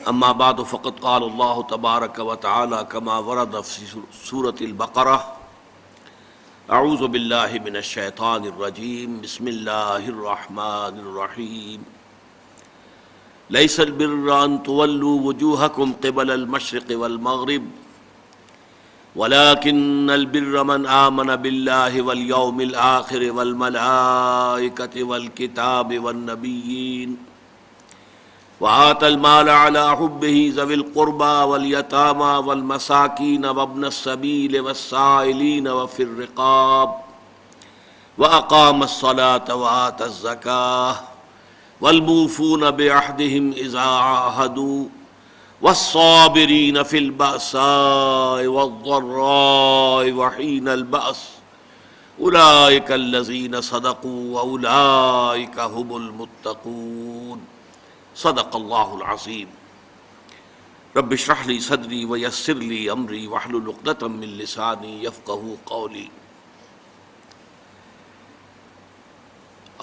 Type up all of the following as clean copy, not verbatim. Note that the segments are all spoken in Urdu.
اما بعد فقد قال اللہ تبارک و تعالی کما ورد فی سورۃ البقرہ اعوذ باللہ من الشیطان الرجیم بسم اللہ الرحمن الرحیم لیس البر ان تولوا وجوہکم قبل المشرق والمغرب ولكن البر من آمن بالله واليوم الآخر والملائكة والكتاب والنبيين وآتى المال على حبه ذوي القربى واليتامى والمساكين وابن السبيل والسائلين وفي الرقاب وأقام الصلاة وآتى الزكاة والموفون بعهدهم إذا عاهدوا والصابرين في البأساء والضراء وحين البأس أولئك الذين صدقوا وأولئك هم المتقون صدق اللہ العظیم رب اشرح لي صدری ويسر لي امری واحلل عقدۃ من لسانی یفقہوا قولی۔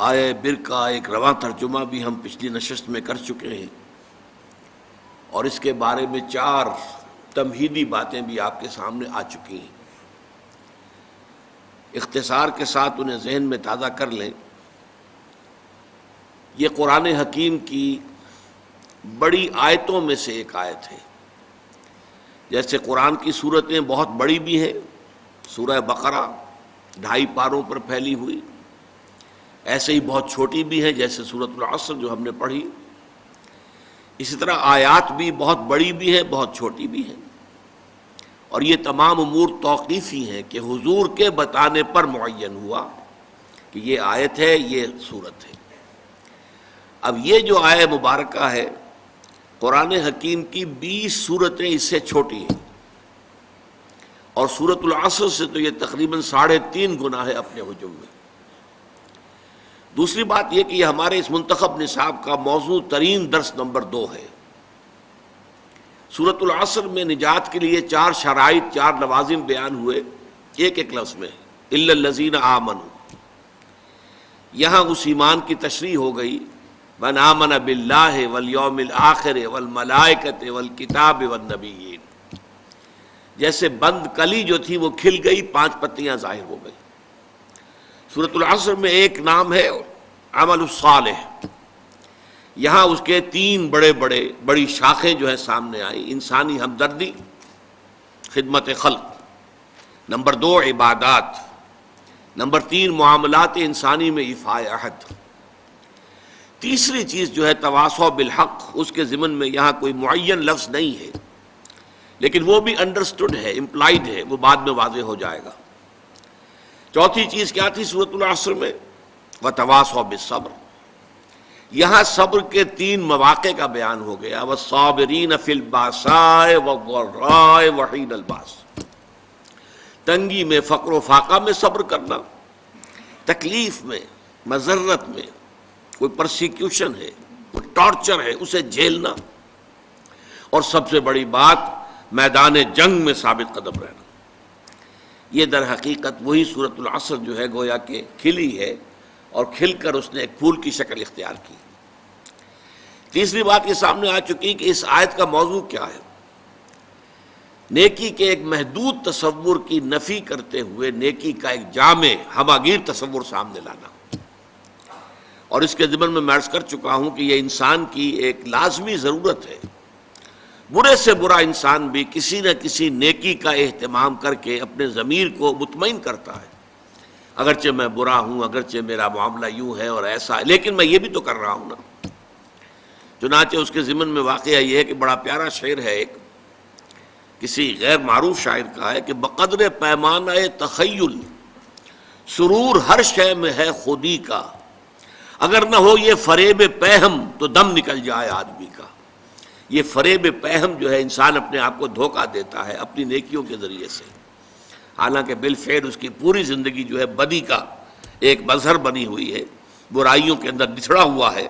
آیہ بر کا ایک رواں ترجمہ بھی ہم پچھلی نشست میں کر چکے ہیں اور اس کے بارے میں 4 تمہیدی باتیں بھی آپ کے سامنے آ چکی ہیں۔ اختصار کے ساتھ انہیں ذہن میں تازہ کر لیں۔ یہ قرآن حکیم کی بڑی آیتوں میں سے ایک آیت ہے۔ جیسے قرآن کی سورتیں بہت بڑی بھی ہیں، سورہ بقرہ 2.5 پاروں پر پھیلی ہوئی، ایسے ہی بہت چھوٹی بھی ہیں جیسے سورۃ العصر جو ہم نے پڑھی۔ اسی طرح آیات بھی بہت بڑی بھی ہیں، بہت چھوٹی بھی ہیں، اور یہ تمام امور توقیفی ہیں کہ حضور کے بتانے پر معین ہوا کہ یہ آیت ہے، یہ سورت ہے۔ اب یہ جو آیہ مبارکہ ہے قرآن حکیم کی 20 سورتیں اس سے چھوٹی ہیں، اور سورۃ العصر سے تو یہ تقریباً 3.5 گنا ہے اپنے حجم میں۔ دوسری بات یہ کہ یہ ہمارے اس منتخب نصاب کا موضوع ترین درس نمبر 2 ہے۔ سورۃ العصر میں نجات کے لیے 4 شرائط، 4 لوازم بیان ہوئے ایک لفظ میں، الا الذین آمنوا۔ یہاں اس ایمان کی تشریح ہو گئی، من آمن باللہ والیوم الآخر والملائکۃ والکتاب والنبیین۔ جیسے بند کلی جو تھی وہ کھل گئی، 5 پتیاں ظاہر ہو گئی۔ سورۃ العصر میں ایک نام ہے عمل الصالح، یہاں اس کے 3 بڑی شاخیں جو ہے سامنے آئی۔ انسانی ہمدردی، خدمت خلق، نمبر 2 عبادات، نمبر 3 معاملات انسانی میں ایفاء عہد۔ تیسری چیز جو ہے تواصو بالحق، اس کے ضمن میں یہاں کوئی معین لفظ نہیں ہے، لیکن وہ بھی انڈرسٹوڈ ہے، امپلائڈ ہے، وہ بعد میں واضح ہو جائے گا۔ چوتھی چیز کیا تھی سورۃ العصر میں؟ وتواصوا بالصبر۔ یہاں صبر کے 3 مواقع کا بیان ہو گیا، والصابرین فی الباساء والضراء وحین الباس۔ تنگی میں، فقر و فاقہ میں صبر کرنا، تکلیف میں، مضرت میں، کوئی پرسیکیوشن ہے، کوئی ٹارچر ہے، اسے جھیلنا، اور سب سے بڑی بات میدان جنگ میں ثابت قدم رہنا۔ یہ در حقیقت وہی سورۃ العصر جو ہے گویا کہ کھلی ہے، اور کھل کر اس نے ایک پھول کی شکل اختیار کی۔ تیسری بات یہ سامنے آ چکی کہ اس آیت کا موضوع کیا ہے۔ نیکی کے ایک محدود تصور کی نفی کرتے ہوئے نیکی کا ایک جامع ہماگیر تصور سامنے لانا، اور اس کے ضمن میں عرض کر چکا ہوں کہ یہ انسان کی ایک لازمی ضرورت ہے۔ برے سے برا انسان بھی کسی نہ کسی نیکی کا اہتمام کر کے اپنے ضمیر کو مطمئن کرتا ہے، اگرچہ میں برا ہوں، اگرچہ میرا معاملہ یوں ہے اور ایسا ہے، لیکن میں یہ بھی تو کر رہا ہوں نا۔ چنانچہ اس کے ضمن میں واقعہ یہ ہے کہ بڑا پیارا شعر ہے، ایک کسی غیر معروف شاعر کا ہے کہ بقدر پیمانہ تخیل سرور ہر شے میں ہے خودی کا، اگر نہ ہو یہ فریب پہم تو دم نکل جائے آدمی کا۔ یہ فریب پہم جو ہے، انسان اپنے آپ کو دھوکہ دیتا ہے اپنی نیکیوں کے ذریعے سے، حالانکہ بالفعل اس کی پوری زندگی جو ہے بدی کا ایک مظہر بنی ہوئی ہے، برائیوں کے اندر بچھڑا ہوا ہے،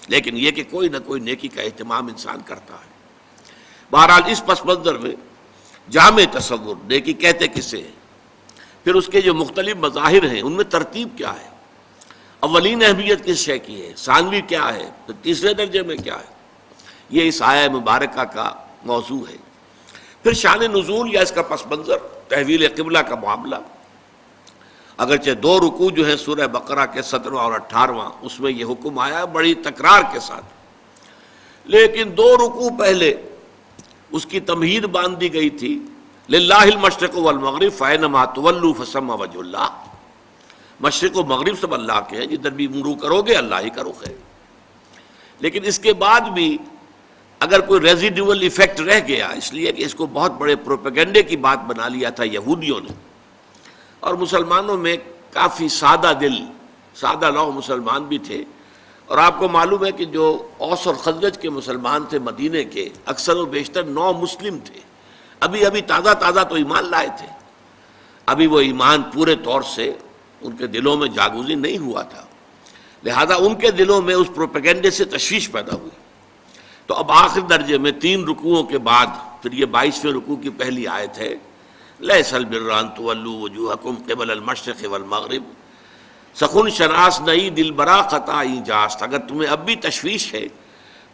لیکن یہ کہ کوئی نہ کوئی نیکی کا اہتمام انسان کرتا ہے۔ بہرحال اس پس منظر میں جامع تصور نیکی کہتے کسے ہیں، پھر اس کے جو مختلف مظاہر ہیں ان میں ترتیب کیا ہے، اولین اہمیت کس شے کی ہے، ثانوی کیا ہے، پھر تیسرے درجے میں کیا ہے، یہ اس آیہ مبارکہ کا موضوع ہے۔ پھر شان نزول یا اس کا پس منظر، تحویل قبلہ کا معاملہ، اگرچہ 2 رکوع جو ہیں سورہ بقرہ کے 17واں اور 18واں، اس میں یہ حکم آیا بڑی تکرار کے ساتھ، لیکن 2 رکوع پہلے اس کی تمہید باندھ دی گئی تھی، للہ المشرق والمغرب فینما تولوا فثم وجہ اللہ، مشرق و مغرب سب اللہ کے ہیں، جدھر بھی منہ کرو گے اللہ ہی کا رخ ہے۔ لیکن اس کے بعد بھی اگر کوئی ریزیڈیول ایفیکٹ رہ گیا، اس لیے کہ اس کو بہت بڑے پروپیگنڈے کی بات بنا لیا تھا یہودیوں نے، اور مسلمانوں میں کافی سادہ دل، سادہ لوح مسلمان بھی تھے، اور آپ کو معلوم ہے کہ جو اوس اور خزرج کے مسلمان تھے مدینے کے، اکثر و بیشتر نو مسلم تھے، ابھی تازہ تو ایمان لائے تھے، ابھی وہ ایمان پورے طور سے ان کے دلوں میں جاگوزی نہیں ہوا تھا، لہذا ان کے دلوں میں اس پروپیگنڈے سے تشویش پیدا ہوئی۔ تو اب آخر درجے میں 3 رکوعوں کے بعد پھر یہ 22ویں رکوع کی پہلی آیت ہے، لیس البر ان تولوا وجوہکم قبل المشرق والمغرب، سخن شناس نئی دل برا خطا جاست۔ اگر تمہیں اب بھی تشویش ہے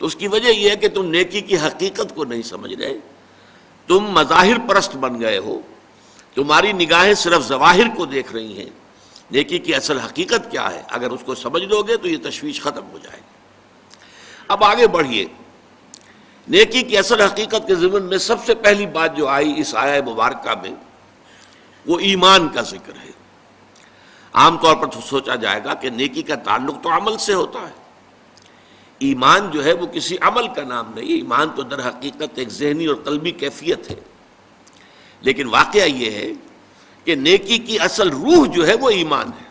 تو اس کی وجہ یہ ہے کہ تم نیکی کی حقیقت کو نہیں سمجھ رہے، تم مظاہر پرست بن گئے ہو، تمہاری نگاہیں صرف ظواہر کو دیکھ رہی ہیں، نیکی کی اصل حقیقت کیا ہے، اگر اس کو سمجھ لو گے تو یہ تشویش ختم ہو جائے گی۔ اب آگے بڑھیے، نیکی کی اصل حقیقت کے ضمن میں سب سے پہلی بات جو آئی اس آیہ مبارکہ میں وہ ایمان کا ذکر ہے۔ عام طور پر تو سوچا جائے گا کہ نیکی کا تعلق تو عمل سے ہوتا ہے، ایمان جو ہے وہ کسی عمل کا نام نہیں، ایمان تو در حقیقت ایک ذہنی اور قلبی کیفیت ہے، لیکن واقعہ یہ ہے کہ نیکی کی اصل روح جو ہے وہ ایمان ہے،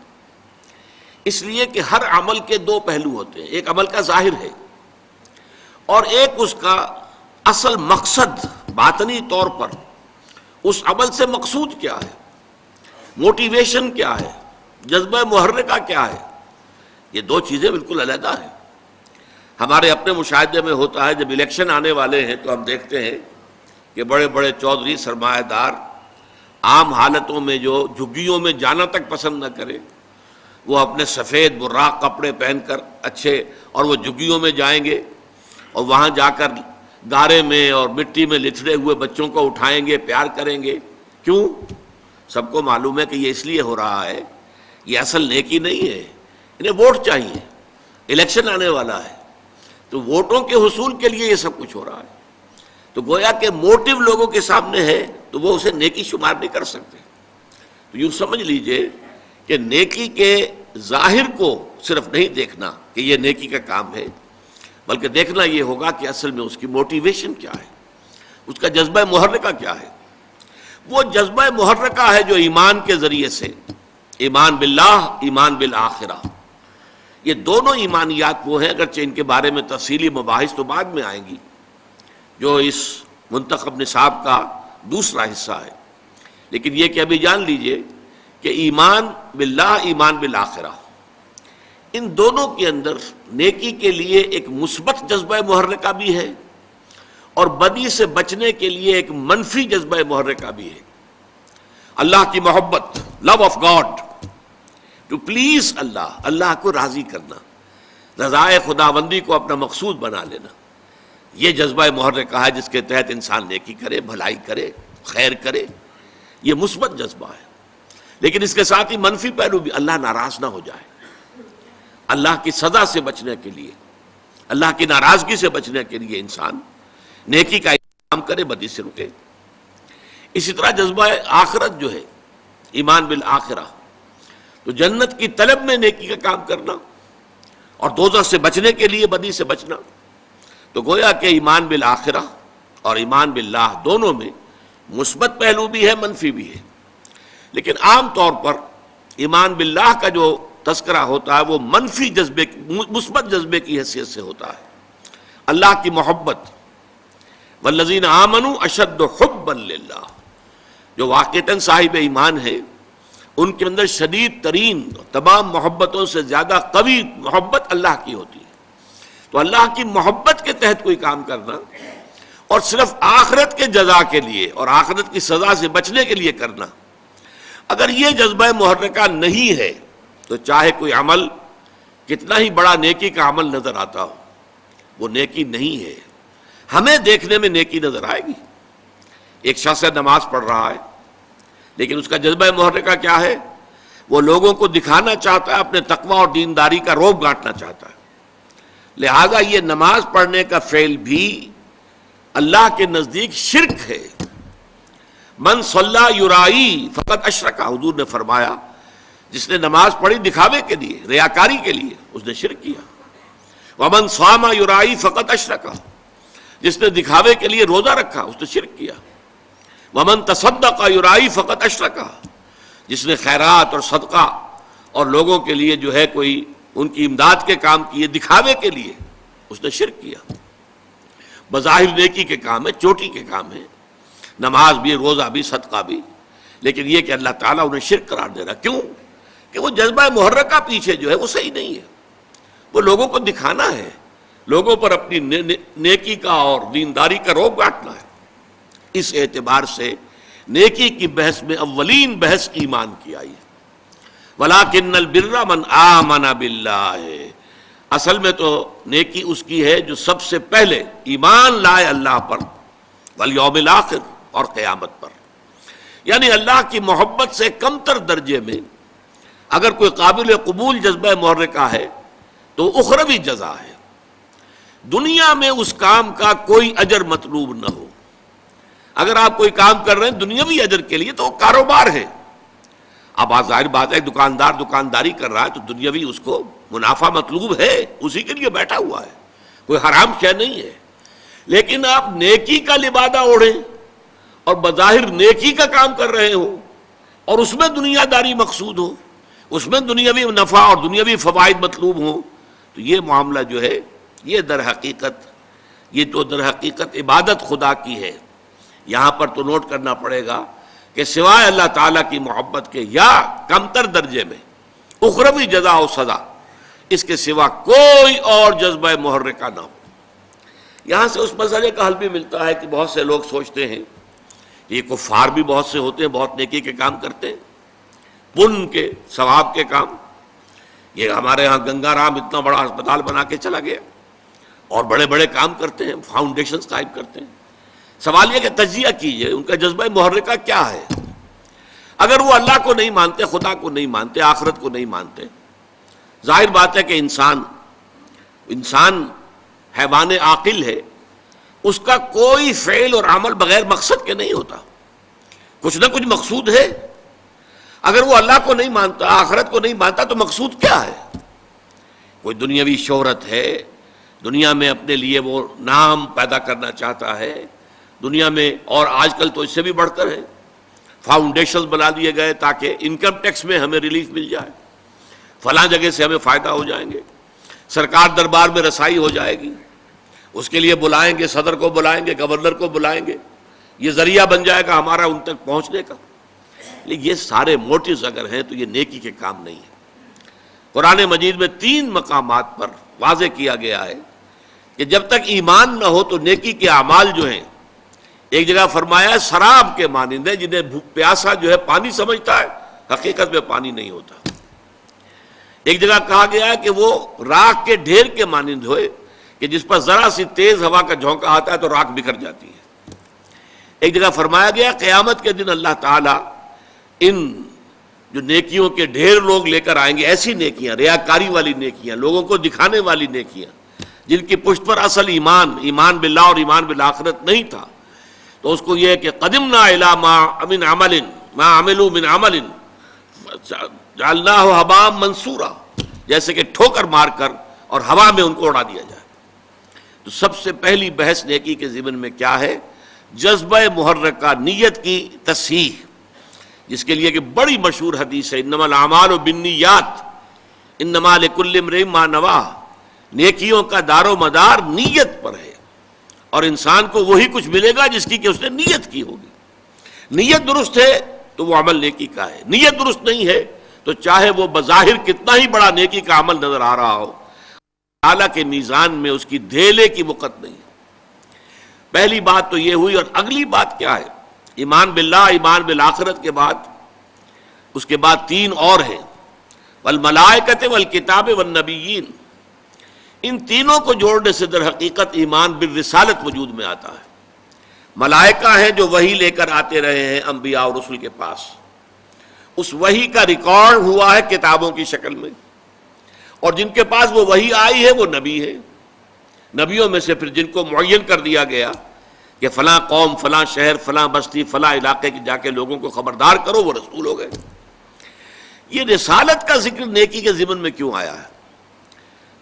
اس لیے کہ ہر عمل کے 2 پہلو ہوتے ہیں، ایک عمل کا ظاہر ہے اور ایک اس کا اصل مقصد، باطنی طور پر اس عمل سے مقصود کیا ہے، موٹیویشن کیا ہے، جذبہ محرکہ کیا ہے، یہ 2 چیزیں بالکل علیحدہ ہیں۔ ہمارے اپنے مشاہدے میں ہوتا ہے جب الیکشن آنے والے ہیں تو ہم دیکھتے ہیں کہ بڑے بڑے چودھری سرمایہ دار عام حالتوں میں جو جھگیوں میں جانا تک پسند نہ کرے، وہ اپنے سفید براق کپڑے پہن کر اچھے، اور وہ جھگیوں میں جائیں گے اور وہاں جا کر گارے میں اور مٹی میں لتھڑے ہوئے بچوں کو اٹھائیں گے، پیار کریں گے۔ کیوں؟ سب کو معلوم ہے کہ یہ اس لیے ہو رہا ہے، یہ اصل نیکی نہیں ہے، انہیں ووٹ چاہیے، الیکشن آنے والا ہے تو ووٹوں کے حصول کے لیے یہ سب کچھ ہو رہا ہے۔ تو گویا کہ موٹیو لوگوں کے سامنے ہے تو وہ اسے نیکی شمار نہیں کر سکتے۔ تو یوں سمجھ لیجئے کہ نیکی کے ظاہر کو صرف نہیں دیکھنا کہ یہ نیکی کا کام ہے، بلکہ دیکھنا یہ ہوگا کہ اصل میں اس کی موٹیویشن کیا ہے، اس کا جذبہ محرکہ کیا ہے۔ وہ جذبہ محرکہ ہے جو ایمان کے ذریعے سے، ایمان باللہ، ایمان بالآخرہ، یہ دونوں ایمانیات وہ ہیں، اگرچہ ان کے بارے میں تفصیلی مباحث تو بعد میں آئیں گی، جو اس منتخب نصاب کا دوسرا حصہ ہے، لیکن یہ کہ ابھی جان لیجئے کہ ایمان باللہ، ایمان بالآخرہ، ان دونوں کے اندر نیکی کے لیے ایک مثبت جذبہ محرکہ بھی ہے اور بدی سے بچنے کے لیے ایک منفی جذبہ محرکہ بھی ہے۔ اللہ کی محبت، love of God, to please اللہ، اللہ کو راضی کرنا، رضائے خداوندی کو اپنا مقصود بنا لینا، یہ جذبہ محرکہ ہے جس کے تحت انسان نیکی کرے، بھلائی کرے، خیر کرے، یہ مثبت جذبہ ہے۔ لیکن اس کے ساتھ ہی منفی پہلو بھی، اللہ ناراض نہ ہو جائے، اللہ کی سزا سے بچنے کے لیے، اللہ کی ناراضگی سے بچنے کے لیے انسان نیکی کا کام کرے، بدی سے رکے۔ اسی طرح جذبہ آخرت جو ہے، ایمان بالآخرہ، تو جنت کی طلب میں نیکی کا کام کرنا اور دوزخ سے بچنے کے لیے بدی سے بچنا، تو گویا کہ ایمان بالآخرہ اور ایمان باللہ دونوں میں مثبت پہلو بھی ہے، منفی بھی ہے۔ لیکن عام طور پر ایمان باللہ کا جو تذکرہ ہوتا ہے وہ منفی جذبے، مثبت جذبے کی حیثیت سے ہوتا ہے۔ اللہ کی محبت، والذین آمنوا اشد حبا للہ، جو واقعتاً صاحب ایمان ہے ان کے اندر شدید ترین تمام محبتوں سے زیادہ قوی محبت اللہ کی ہوتی ہے۔ تو اللہ کی محبت کے تحت کوئی کام کرنا اور صرف آخرت کے جزا کے لیے اور آخرت کی سزا سے بچنے کے لیے کرنا، اگر یہ جذبہ محرکہ نہیں ہے تو چاہے کوئی عمل کتنا ہی بڑا نیکی کا عمل نظر آتا ہو، وہ نیکی نہیں ہے۔ ہمیں دیکھنے میں نیکی نظر آئے گی. ایک شخص نماز پڑھ رہا ہے لیکن اس کا جذبہ محرکہ کیا ہے؟ وہ لوگوں کو دکھانا چاہتا ہے، اپنے تقویٰ اور دینداری کا روب گانٹنا چاہتا ہے. لہذا یہ نماز پڑھنے کا فعل بھی اللہ کے نزدیک شرک ہے. من صلی یرائی فقط اشرک، حضور نے فرمایا جس نے نماز پڑھی دکھاوے کے لیے، ریاکاری کے لیے، اس نے شرک کیا. ومن صام یرائی فقط اشرک، جس نے دکھاوے کے لیے روزہ رکھا اس نے شرک کیا. ومن تصدق یرائی فقط اشرک، جس نے خیرات اور صدقہ اور لوگوں کے لیے جو ہے کوئی ان کی امداد کے کام کیے دکھاوے کے لیے، اس نے شرک کیا. بظاہر نیکی کے کام ہے، چوٹی کے کام ہے، نماز بھی، روزہ بھی، صدقہ بھی، لیکن یہ کہ اللہ تعالیٰ انہیں شرک قرار دے رہا. کیوں؟ کہ وہ جذبہ محرکہ پیچھے جو ہے وہ صحیح نہیں ہے. وہ لوگوں کو دکھانا ہے، لوگوں پر اپنی نیکی کا اور دینداری کا روب گانٹنا ہے. اس اعتبار سے نیکی کی بحث میں اولین بحث ایمان کی آئی ہے. وَلَٰكِنَّ الْبِرَّ مَنْ آمَنَ بِاللَّهِ، اصل میں تو نیکی اس کی ہے جو سب سے پہلے ایمان لائے اللہ پر، والیوم الآخر، اور قیامت پر. یعنی اللہ کی محبت سے کمتر درجے میں اگر کوئی قابل قبول جذبہ محرکہ ہے تو اخروی جزا ہے. دنیا میں اس کام کا کوئی اجر مطلوب نہ ہو. اگر آپ کوئی کام کر رہے ہیں دنیاوی اجر کے لیے تو وہ کاروبار ہے. اب ظاہر بات ہے دکاندار دکانداری کر رہا ہے تو دنیاوی اس کو منافع مطلوب ہے، اسی کے لیے بیٹھا ہوا ہے، کوئی حرام شے نہیں ہے. لیکن آپ نیکی کا لبادہ اوڑھیں اور بظاہر نیکی کا کام کر رہے ہو اور اس میں دنیا داری مقصود ہو، اس میں دنیاوی نفع اور دنیاوی فوائد مطلوب ہوں، تو یہ معاملہ جو ہے یہ در حقیقت عبادت خدا کی ہے. یہاں پر تو نوٹ کرنا پڑے گا کہ سوائے اللہ تعالیٰ کی محبت کے یا کمتر درجے میں اخروی جزا و سزا اس کے سوا کوئی اور جذبہ محرکہ نہ ہو. یہاں سے اس مسئلے کا حل بھی ملتا ہے کہ بہت سے لوگ سوچتے ہیں کہ یہ کفار بھی بہت سے ہوتے ہیں، بہت نیکی کے کام کرتے ہیں، پن کے ثواب کے کام. یہ ہمارے ہاں گنگا رام اتنا بڑا ہسپتال بنا کے چلا گیا اور بڑے بڑے کام کرتے ہیں، فاؤنڈیشنز قائم کرتے ہیں. سوال یہ کہ تجزیہ کیجئے ان کا جذبہ محرکہ کیا ہے. اگر وہ اللہ کو نہیں مانتے، خدا کو نہیں مانتے، آخرت کو نہیں مانتے، ظاہر بات ہے کہ انسان حیوان عاقل ہے، اس کا کوئی فعل اور عمل بغیر مقصد کے نہیں ہوتا، کچھ نہ کچھ مقصود ہے. اگر وہ اللہ کو نہیں مانتا، آخرت کو نہیں مانتا تو مقصود کیا ہے؟ کوئی دنیاوی شہرت ہے، دنیا میں اپنے لیے وہ نام پیدا کرنا چاہتا ہے دنیا میں، اور آج کل تو اس سے بھی بڑھ کر ہے، فاؤنڈیشنز بنا دیے گئے تاکہ انکم ٹیکس میں ہمیں ریلیف مل جائے، فلاں جگہ سے ہمیں فائدہ ہو جائیں گے، سرکار دربار میں رسائی ہو جائے گی، اس کے لیے بلائیں گے، صدر کو بلائیں گے، گورنر کو بلائیں گے، یہ ذریعہ بن جائے گا ہمارا ان تک پہنچنے کا. لیکن یہ سارے موٹیوز اگر ہیں تو یہ نیکی کے کام نہیں ہے. قرآن مجید میں 3 مقامات پر واضح کیا گیا ہے کہ جب تک ایمان نہ ہو تو نیکی کے اعمال جو ہیں، ایک جگہ فرمایا ہے سراب کے مانند ہے، جنہیں پیاسا جو ہے پانی سمجھتا ہے، حقیقت میں پانی نہیں ہوتا. ایک جگہ کہا گیا ہے کہ وہ راکھ کے ڈھیر کے مانند ہوئے کہ جس پر ذرا سی تیز ہوا کا جھونکا آتا ہے تو راکھ بکھر جاتی ہے. ایک جگہ فرمایا گیا قیامت کے دن اللہ تعالیٰ ان جو نیکیوں کے ڈھیر لوگ لے کر آئیں گے، ایسی نیکیاں، ریاکاری والی نیکیاں، لوگوں کو دکھانے والی نیکیاں، جن کی پشت پر اصل ایمان باللہ اور ایمان بالآخرت نہیں تھا، تو اس کو یہ ہے کہ قدمنا الی ما عملوا من عمل جعلناہ ھباء منثورا، جیسے کہ ٹھوکر مار کر اور ہوا میں ان کو اڑا دیا جائے. تو سب سے پہلی بحث نیکی کے ضمن میں کیا ہے؟ جذبہ محرکہ، نیت کی تصحیح، جس کے لیے کہ بڑی مشہور حدیث ہے انما الاعمال بالنیات انما لکل امرئ ما نویٰ. نیکیوں کا دار و مدار نیت پر ہے، اور انسان کو وہی کچھ ملے گا جس کی کہ اس نے نیت کی ہوگی. نیت درست ہے تو وہ عمل نیکی کا ہے، نیت درست نہیں ہے تو چاہے وہ بظاہر کتنا ہی بڑا نیکی کا عمل نظر آ رہا ہو، اعلیٰ کے میزان میں اس کی دھیلے کی وقت نہیں ہے. پہلی بات تو یہ ہوئی. اور اگلی بات کیا ہے؟ ایمان باللہ، ایمان بالآخرت کے بعد اس کے بعد 3 اور ہیں، والملائکۃ والکتاب والنبیین. ان تینوں کو جوڑنے سے در حقیقت ایمان بالرسالت وجود میں آتا ہے۔ ملائکہ ہیں جو وحی لے کر آتے رہے ہیں انبیاء اور رسل کے پاس، اس وحی کا ریکارڈ ہوا ہے کتابوں کی شکل میں، اور جن کے پاس وہ وحی آئی ہے وہ نبی ہے۔ نبیوں میں سے پھر جن کو معین کر دیا گیا کہ فلاں قوم، فلاں شہر، فلاں بستی، فلاں علاقے کی جا کے لوگوں کو خبردار کرو، وہ رسول ہو گئے۔ یہ رسالت کا ذکر نیکی کے ضمن میں کیوں آیا ہے؟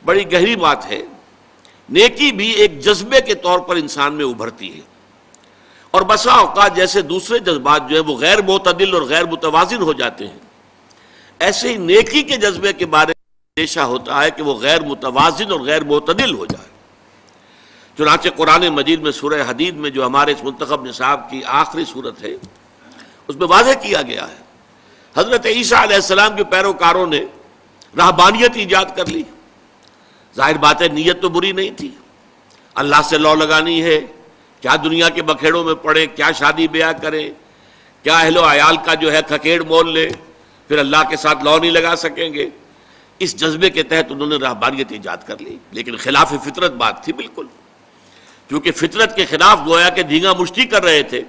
بڑی گہری بات ہے۔ نیکی بھی ایک جذبے کے طور پر انسان میں ابھرتی ہے، اور بسا اوقات جیسے دوسرے جذبات جو ہیں وہ غیر معتدل اور غیر متوازن ہو جاتے ہیں، ایسے ہی نیکی کے جذبے کے بارے میں اندیشہ ہوتا ہے کہ وہ غیر متوازن اور غیر معتدل ہو جائے۔ چنانچہ قرآن مجید میں سورہ حدید میں جو ہمارے اس منتخب نصاب کی آخری صورت ہے، اس میں واضح کیا گیا ہے حضرت عیسیٰ علیہ السلام کے پیروکاروں نے رہبانیت ایجاد کر لی۔ ظاہر بات ہے نیت تو بری نہیں تھی، اللہ سے لو لگانی ہے، کیا دنیا کے بکھیڑوں میں پڑے، کیا شادی بیاہ کریں، کیا اہل و عیال کا جو ہے کھکیڑ مول لے، پھر اللہ کے ساتھ لو نہیں لگا سکیں گے۔ اس جذبے کے تحت انہوں نے رہبانیت ایجاد کر لی، لیکن خلاف فطرت بات تھی بالکل، کیونکہ فطرت کے خلاف گویا کہ دھینگا مشتی کر رہے تھے۔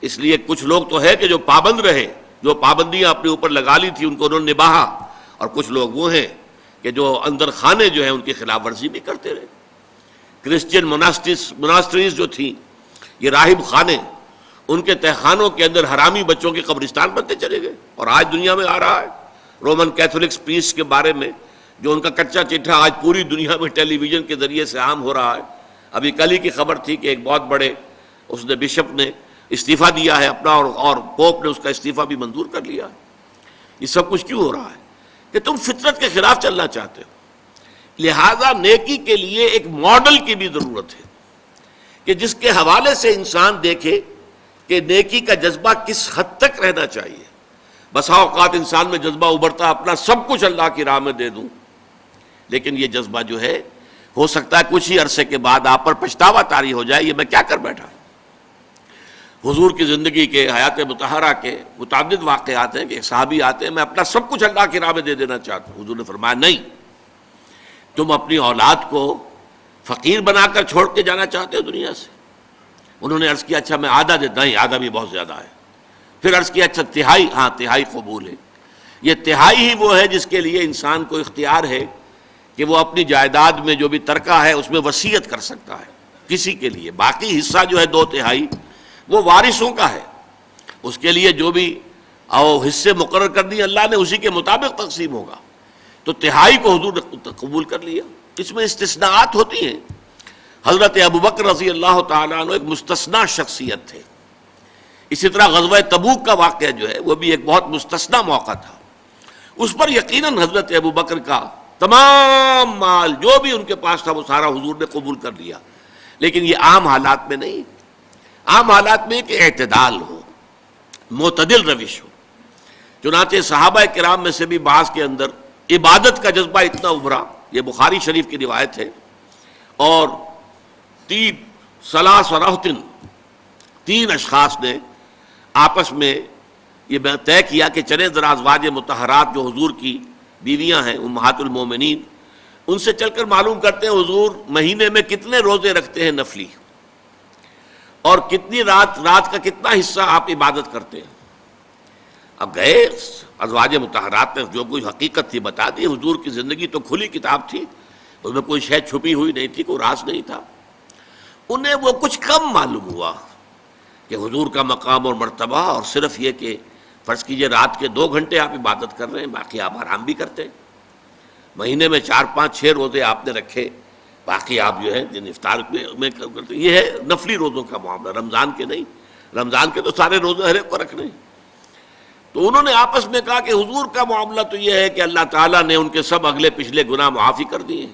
اس لیے کچھ لوگ تو ہے کہ جو پابند رہے، جو پابندیاں اپنے اوپر لگا لی تھی ان کو انہوں نے نبھایا، اور کچھ لوگ وہ ہیں کہ جو اندر خانے جو ہیں ان کی خلاف ورزی بھی کرتے رہے۔ کرسچین مناسٹریز جو تھیں، یہ راہب خانے، ان کے تہخانوں کے اندر حرامی بچوں کے قبرستان بنتے چلے گئے، اور آج دنیا میں آ رہا ہے۔ رومن کیتھولکس پیس کے بارے میں جو ان کا کچا چٹھا آج پوری دنیا میں ٹیلی ویژن کے ذریعے سے عام ہو رہا ہے۔ ابھی کل ہی کی خبر تھی کہ ایک بہت بڑے اس نے بشپ نے استعفیٰ دیا ہے اپنا، اور پوپ نے اس کا استعفیٰ بھی منظور کر لیا۔ یہ سب کچھ کیوں ہو رہا ہے؟ کہ تم فطرت کے خلاف چلنا چاہتے ہو۔ لہذا نیکی کے لیے ایک ماڈل کی بھی ضرورت ہے کہ جس کے حوالے سے انسان دیکھے کہ نیکی کا جذبہ کس حد تک رہنا چاہیے۔ بسا اوقات انسان میں جذبہ ابھرتا اپنا سب کچھ اللہ کی راہ میں دے دوں، لیکن یہ جذبہ جو ہے ہو سکتا ہے کچھ ہی عرصے کے بعد آپ پر پچھتاوا طاری ہو جائے، یہ میں کیا کر بیٹھا۔ حضور کی زندگی کے، حیات مطہرہ کے متعدد واقعات ہیں کہ ایک صحابی آتے ہیں، میں اپنا سب کچھ اللہ کی راہ میں دے دینا چاہتا ہوں۔ حضور نے فرمایا نہیں، تم اپنی اولاد کو فقیر بنا کر چھوڑ کے جانا چاہتے ہو دنیا سے؟ انہوں نے عرض کیا اچھا میں آدھا دیتا، نہیں آدھا بھی بہت زیادہ ہے۔ پھر عرض کیا اچھا تہائی؟ ہاں تہائی قبول ہے۔ یہ تہائی ہی وہ ہے جس کے لیے انسان کو اختیار ہے کہ وہ اپنی جائیداد میں جو بھی ترکہ ہے اس میں وصیت کر سکتا ہے کسی کے لیے۔ باقی حصہ جو ہے 2/3 وہ وارثوں کا ہے، اس کے لیے جو بھی حصے مقرر کر دیے اللہ نے اسی کے مطابق تقسیم ہوگا۔ تو تہائی کو حضور نے قبول کر لیا۔ اس میں استثناءات ہوتی ہیں۔ حضرت ابوبکر رضی اللہ تعالیٰ عنہ ایک مستثنی شخصیت تھے۔ اسی طرح غزوہ تبوک کا واقعہ جو ہے وہ بھی ایک بہت مستثنی موقع تھا۔ اس پر یقیناً حضرت ابوبکر کا تمام مال جو بھی ان کے پاس تھا وہ سارا حضور نے قبول کر لیا، لیکن یہ عام حالات میں نہیں۔ عام حالات میں کہ اعتدال ہو، معتدل روش ہو۔ چنانچہ صحابہ کرام میں سے بھی بعض کے اندر عبادت کا جذبہ اتنا ابھرا، یہ بخاری شریف کی روایت ہے، اور 3 اشخاص نے آپس میں یہ طے کیا کہ چلے ذرا ازواج مطہرات جو حضور کی بیویاں ہیں امہات المومنین، ان سے چل کر معلوم کرتے ہیں حضور مہینے میں کتنے روزے رکھتے ہیں نفلی، اور کتنی رات کا کتنا حصہ آپ عبادت کرتے ہیں۔ اب گئے ازواج مطہرات نے جو کوئی حقیقت تھی بتا دی۔ حضور کی زندگی تو کھلی کتاب تھی، اس میں کوئی شے چھپی ہوئی نہیں تھی، کوئی راز نہیں تھا۔ انہیں وہ کچھ کم معلوم ہوا کہ حضور کا مقام اور مرتبہ، اور صرف یہ کہ فرض کیجئے رات کے 2 گھنٹے آپ عبادت کر رہے ہیں، باقی آپ آرام بھی کرتے ہیں۔ مہینے میں 4 5 6 روزے آپ نے رکھے، باقی آپ جو ہے دن افطار میں کرتے۔ یہ ہے نفلی روزوں کا معاملہ، رمضان کے نہیں۔ رمضان کے تو سارے روزے ہر ایک کو رکھنے ہیں۔ تو انہوں نے آپس میں کہا کہ حضور کا معاملہ تو یہ ہے کہ اللہ تعالیٰ نے ان کے سب اگلے پچھلے گناہ معافی کر دیے ہیں،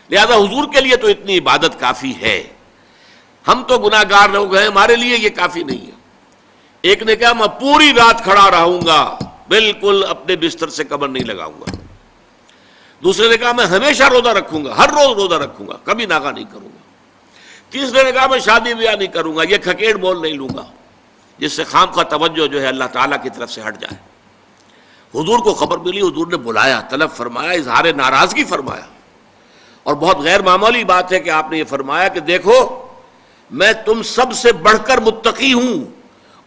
لہذا حضور کے لیے تو اتنی عبادت کافی ہے، ہم تو گناہ گار لوگ ہیں، ہمارے لیے یہ کافی نہیں ہے۔ ایک نے کہا میں پوری رات کھڑا رہوں گا، بالکل اپنے بستر سے کمر نہیں لگاؤں گا۔ دوسرے نے کہا میں ہمیشہ روزہ رکھوں گا، ہر روز روزہ رکھوں گا، کبھی ناغہ نہیں کروں گا۔ تیسرے نے کہا میں شادی بیاہ نہیں کروں گا، یہ کھکیڑ مول نہیں لوں گا جس سے خام کا توجہ جو ہے اللہ تعالیٰ کی طرف سے ہٹ جائے۔ حضور کو خبر ملی، حضور نے بلایا، طلب فرمایا، اظہار ناراضگی فرمایا۔ اور بہت غیر معمولی بات ہے کہ آپ نے یہ فرمایا کہ دیکھو میں تم سب سے بڑھ کر متقی ہوں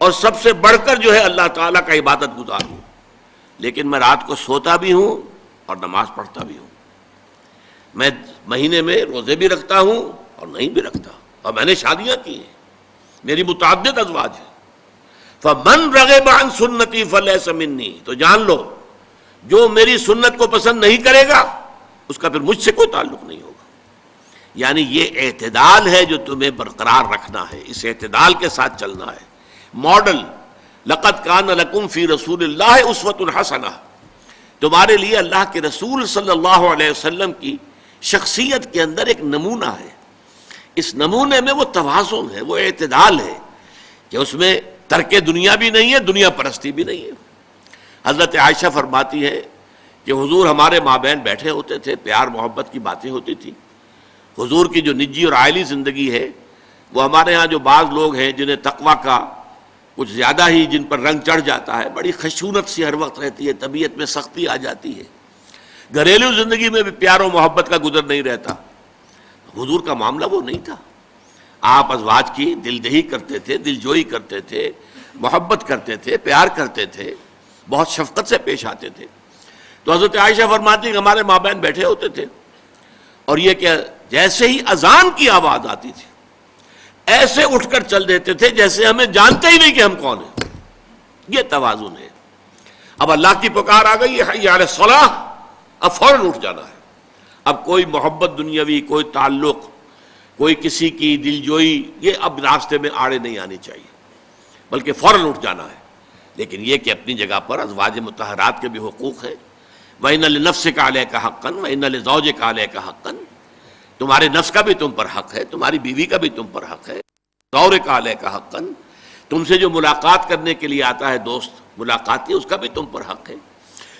اور سب سے بڑھ کر جو ہے اللہ تعالیٰ کا عبادت گزار ہوں، لیکن میں رات کو سوتا بھی ہوں اور نماز پڑھتا بھی ہوں، میں مہینے میں روزے بھی رکھتا ہوں اور نہیں بھی رکھتا، اور میں نے شادیاں کی ہیں، میری متعدد ازواج ہیں۔ فمن رغب عن سنتی فلیس منی، تو جان لو جو میری سنت کو پسند نہیں کرے گا اس کا پھر مجھ سے کوئی تعلق نہیں ہوگا۔ یعنی یہ اعتدال ہے جو تمہیں برقرار رکھنا ہے، اس اعتدال کے ساتھ چلنا ہے۔ ماڈل لقد کان لکم فی رسول اللہ اسوۃ حسنہ، تمہارے لیے اللہ کے رسول صلی اللہ علیہ وسلم کی شخصیت کے اندر ایک نمونہ ہے۔ اس نمونے میں وہ توازن ہے، وہ اعتدال ہے کہ اس میں ترک دنیا بھی نہیں ہے، دنیا پرستی بھی نہیں ہے۔ حضرت عائشہ فرماتی ہے کہ حضور ہمارے مابین بیٹھے ہوتے تھے، پیار محبت کی باتیں ہوتی تھی۔ حضور کی جو نجی اور عائلی زندگی ہے وہ ہمارے ہاں جو بعض لوگ ہیں جنہیں تقویٰ کا کچھ زیادہ ہی جن پر رنگ چڑھ جاتا ہے، بڑی خشونت سی ہر وقت رہتی ہے، طبیعت میں سختی آ جاتی ہے، گھریلو زندگی میں بھی پیار و محبت کا گزر نہیں رہتا۔ حضور کا معاملہ وہ نہیں تھا، آپ ازواج کی دل دہی کرتے تھے، دل جوئی کرتے تھے، محبت کرتے تھے، پیار کرتے تھے، بہت شفقت سے پیش آتے تھے۔ تو حضرت عائشہ فرماتی کہ ہمارے مابین بیٹھے ہوتے تھے اور یہ کہ جیسے ہی اذان کی آواز آتی تھی ایسے اٹھ کر چل دیتے تھے جیسے ہمیں جانتے ہی نہیں کہ ہم کون ہیں۔ یہ توازن ہے۔ اب اللہ کی پکار آ گئی حی علی الصلاۃ، اب فوراً اٹھ جانا ہے۔ اب کوئی محبت دنیاوی، کوئی تعلق، کوئی کسی کی دلجوئی، یہ اب راستے میں آڑے نہیں آنی چاہیے، بلکہ فوراً اٹھ جانا ہے۔ لیکن یہ کہ اپنی جگہ پر ازواج مطہرات کے بھی حقوق ہیں۔ وَإِنَّ لِنَفْسِكَ عَلَيْكَ حَقًّا وَإِنَّ لِزَوْجِكَ عَلَيْكَ حَقًّا، تمہارے نفس کا بھی تم پر حق ہے، تمہاری بیوی کا بھی تم پر حق ہے۔ زَوْجِكَ عَلَيْكَ حَقًّا، تم سے جو ملاقات کرنے کے لیے آتا ہے دوست ملاقاتی، اس کا بھی تم پر حق ہے۔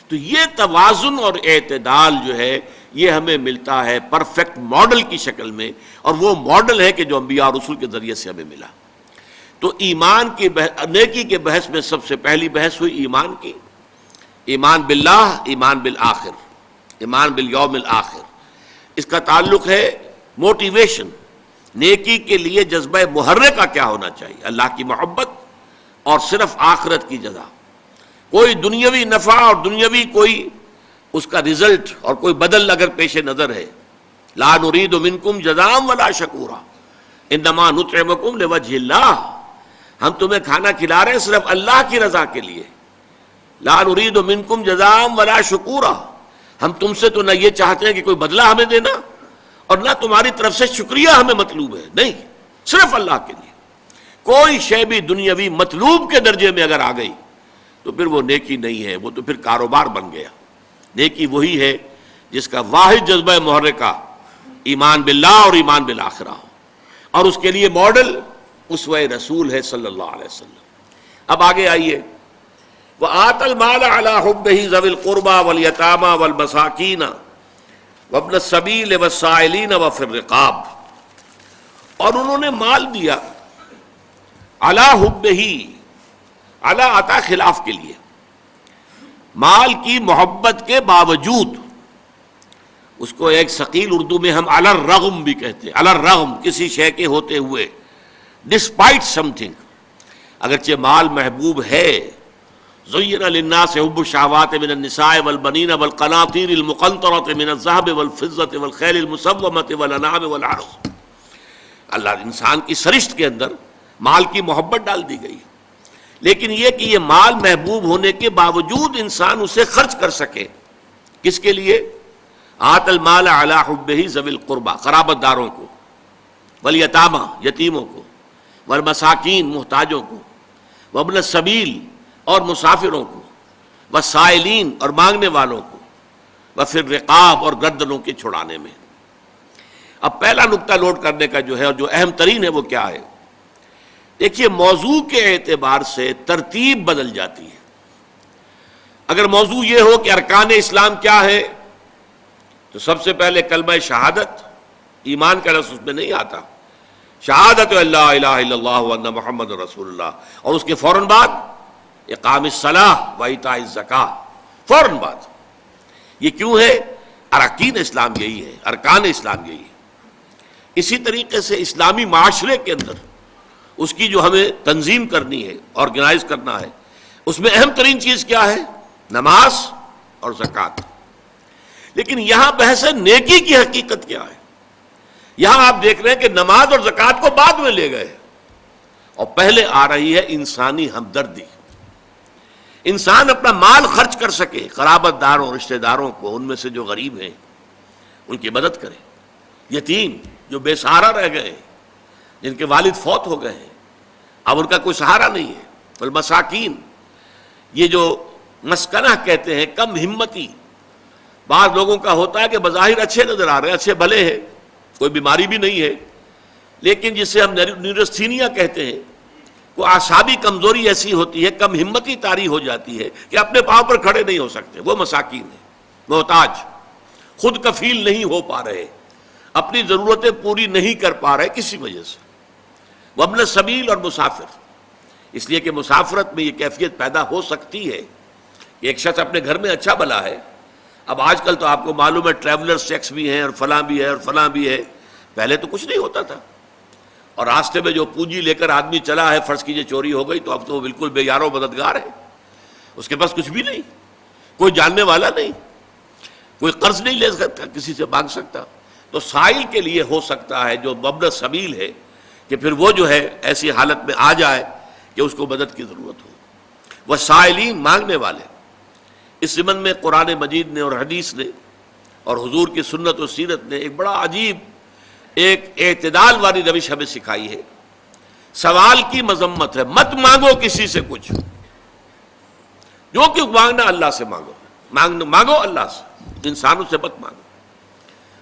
تو یہ توازن اور اعتدال جو ہے یہ ہمیں ملتا ہے پرفیکٹ ماڈل کی شکل میں، اور وہ ماڈل ہے کہ جو انبیاء اور رسول کے ذریعے سے ہمیں ملا۔ تو ایمان کی نیکی کے بحث میں سب سے پہلی بحث ہوئی ایمان کی، ایمان باللہ، ایمان بالآخر، ایمان بالیوم الآخر۔ اس کا تعلق ہے موٹیویشن، نیکی کے لیے جذبہ محرکہ کیا ہونا چاہیے؟ اللہ کی محبت اور صرف آخرت کی جزا۔ کوئی دنیاوی نفع اور دنیاوی کوئی اس کا رزلٹ اور کوئی بدل اگر پیش نظر ہے، لا نرید منکم جزاء ولا شکورا انما نطعمکم لوجہ اللہ، ہم تمہیں کھانا کھلا رہے ہیں صرف اللہ کی رضا کے لیے۔ لا نرید منکم جزاء ولا شکورا، ہم تم سے تو نہ یہ چاہتے ہیں کہ کوئی بدلہ ہمیں دینا اور نہ تمہاری طرف سے شکریہ ہمیں مطلوب ہے، نہیں، صرف اللہ کے لیے۔ کوئی شے بھی دنیاوی مطلوب کے درجے میں اگر آ گئی تو پھر وہ نیکی نہیں ہے، وہ تو پھر کاروبار بن گیا۔ نیکی وہی ہے جس کا واحد جذبہ محرکہ ایمان باللہ اور ایمان بالآخرہ ہو، اور اس کے لیے ماڈل اسوہ رسول ہے صلی اللہ علیہ وسلم۔ اب آگے آئیے، وَآتَى الْمَالَ عَلَى حُبِّهِ ذَوِي الْقُرْبَى وَالْيَتَامَى وَالْمَسَاكِينَ وَابْنَ السَّبِيلِ وَالسَّائِلِينَ وَفِي الرِّقَابِ، اور انہوں نے مال دیا علی حُبِّهِ، علی عطا خلاف کے لیے، مال کی محبت کے باوجود، اس کو ایک ثقیل اردو میں ہم علی الرغم بھی کہتے ہیں، علی الرغم، کسی شے کے ہوتے ہوئے، ڈسپائٹ سم تھنگ، اگرچہ مال محبوب ہے۔ زین للناس حب الشہوات من النساء والبنین والقناطیر المقنطرۃ من الذہب والفضۃ والخیل المسومۃ والانعام والحرث، اللہ انسان کی سرشت کے اندر مال کی محبت ڈال دی گئی، لیکن یہ کہ یہ مال محبوب ہونے کے باوجود انسان اسے خرچ کر سکے، کس کے لیے؟ آت المال علی حبہ ذوی القربى، قرابت داروں کو، والیتامى، یتیموں کو، والمساکین، محتاجوں کو، وابن السبیل، اور مسافروں کو، والسائلین، اور مانگنے والوں کو، وفی الرقاب، اور گردنوں کے چھڑانے میں۔ اب پہلا نقطہ نوٹ کرنے کا جو ہے اور جو اہم ترین ہے وہ کیا ہے؟ دیکھیے، موضوع کے اعتبار سے ترتیب بدل جاتی ہے۔ اگر موضوع یہ ہو کہ ارکان اسلام کیا ہے تو سب سے پہلے کلمہ شہادت، ایمان کا لفظ اس میں نہیں آتا، شہادت اللہ الہ الا اللہ وان محمد رسول اللہ، اور اس کے فوراً بعد اقام الصلاۃ و ایتاء الزکاۃ، فوراً بعد۔ یہ کیوں ہے؟ اراکین اسلام یہی ہے، ارکان اسلام یہی ہے۔ اسی طریقے سے اسلامی معاشرے کے اندر اس کی جو ہمیں تنظیم کرنی ہے، آرگنائز کرنا ہے، اس میں اہم ترین چیز کیا ہے؟ نماز اور زکوٰۃ۔ لیکن یہاں بحث ہے نیکی کی حقیقت کیا ہے۔ یہاں آپ دیکھ رہے ہیں کہ نماز اور زکوٰۃ کو بعد میں لے گئے اور پہلے آ رہی ہے انسانی ہمدردی۔ انسان اپنا مال خرچ کر سکے، قرابت داروں، رشتہ داروں کو، ان میں سے جو غریب ہیں ان کی مدد کرے، یتیم جو بے سہارا رہ گئے، جن کے والد فوت ہو گئے ہیں، اب ان کا کوئی سہارا نہیں ہے، والمساکین، یہ جو مسکنہ کہتے ہیں، کم ہمتی، بعض لوگوں کا ہوتا ہے کہ بظاہر اچھے نظر آ رہے ہیں، اچھے بھلے ہیں، کوئی بیماری بھی نہیں ہے، لیکن جسے ہم نیورستھینیا کہتے ہیں، وہ اعصابی کمزوری ایسی ہوتی ہے، کم ہمتی طاری ہو جاتی ہے کہ اپنے پاؤں پر کھڑے نہیں ہو سکتے، وہ مساکین ہیں، محتاج، خود کفیل نہیں ہو پا رہے، اپنی ضرورتیں پوری نہیں کر پا رہے کسی وجہ سے، وابن السبیل اور مسافر۔ اس لیے کہ مسافرت میں یہ کیفیت پیدا ہو سکتی ہے کہ ایک شخص اپنے گھر میں اچھا بھلا ہے، اب آج کل تو آپ کو معلوم ہے ٹریولر سیکس بھی ہیں اور فلاں بھی ہے اور فلاں بھی ہے، پہلے تو کچھ نہیں ہوتا تھا، اور راستے میں جو پونجی لے کر آدمی چلا ہے، فرض کیجئے چوری ہو گئی، تو اب تو وہ بالکل بے یار و مددگار ہے، اس کے پاس کچھ بھی نہیں، کوئی جاننے والا نہیں، کوئی قرض نہیں لے سکتا، کسی سے مانگ سکتا۔ تو سائل کے لیے ہو سکتا ہے جو مبن سبیل ہے کہ پھر وہ جو ہے ایسی حالت میں آ جائے کہ اس کو مدد کی ضرورت ہو۔ وہ سائلین، مانگنے والے۔ اس ضمن میں قرآن مجید نے اور حدیث نے اور حضور کی سنت و سیرت نے ایک بڑا عجیب ایک اعتدال والی روش ہمیں سکھائی ہے۔ سوال کی مذمت ہے، مت مانگو کسی سے کچھ، جو کہ مانگنا اللہ سے مانگو، مانگو اللہ سے، انسانوں سے مت مانگو۔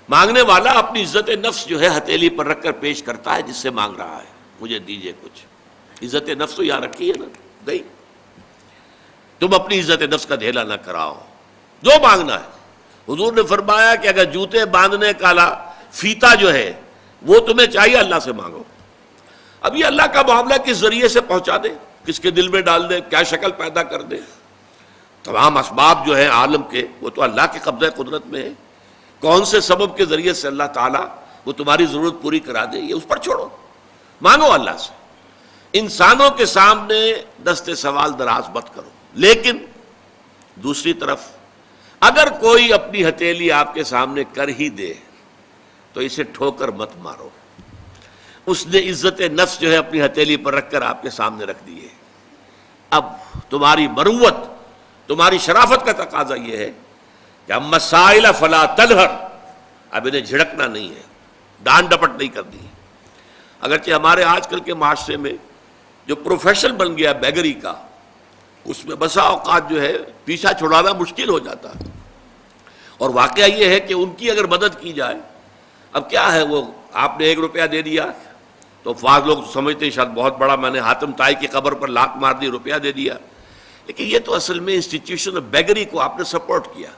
مانگنے والا اپنی عزت نفس جو ہے ہتھیلی پر رکھ کر پیش کرتا ہے جس سے مانگ رہا ہے، مجھے دیجئے کچھ، عزت نفس تو یہاں رکھی ہے نا، نہیں، تم اپنی عزت نفس کا دھیلا نہ کراؤ، جو مانگنا ہے۔ حضور نے فرمایا کہ اگر جوتے باندھنے کا فیتا جو ہے وہ تمہیں چاہیے، اللہ سے مانگو۔ اب یہ اللہ کا معاملہ کس ذریعے سے پہنچا دے، کس کے دل میں ڈال دے، کیا شکل پیدا کر دے، تمام اسباب جو ہیں عالم کے وہ تو اللہ کے قبضہ قدرت میں ہے، کون سے سبب کے ذریعے سے اللہ تعالیٰ وہ تمہاری ضرورت پوری کرا دے، یہ اس پر چھوڑو، مانگو اللہ سے۔ انسانوں کے سامنے دست سوال دراز مت کرو، لیکن دوسری طرف اگر کوئی اپنی ہتھیلی آپ کے سامنے کر ہی دے تو اسے ٹھوکر مت مارو، اس نے عزت نفس جو ہے اپنی ہتھیلی پر رکھ کر آپ کے سامنے رکھ دی ہے۔ اب تمہاری مروت، تمہاری شرافت کا تقاضا یہ ہے کہ اما السائل فلا تنہر، اب انہیں جھڑکنا نہیں ہے، ڈانٹ ڈپٹ نہیں کرنی ہے۔ اگرچہ ہمارے آج کل کے معاشرے میں جو پروفیشن بن گیا بیگری کا، اس میں بسا اوقات جو ہے پیچھا چھڑانا مشکل ہو جاتا ہے، اور واقعہ یہ ہے کہ ان کی اگر مدد کی جائے، اب کیا ہے، وہ آپ نے 1 روپیہ دے دیا تو بعض لوگ سمجھتے ہیں شاید بہت بڑا، میں نے حاتم طائی کی قبر پر لات مار دی، روپیہ دے دیا، لیکن یہ تو اصل میں انسٹیٹیوشن بیگری کو آپ نے سپورٹ کیا۔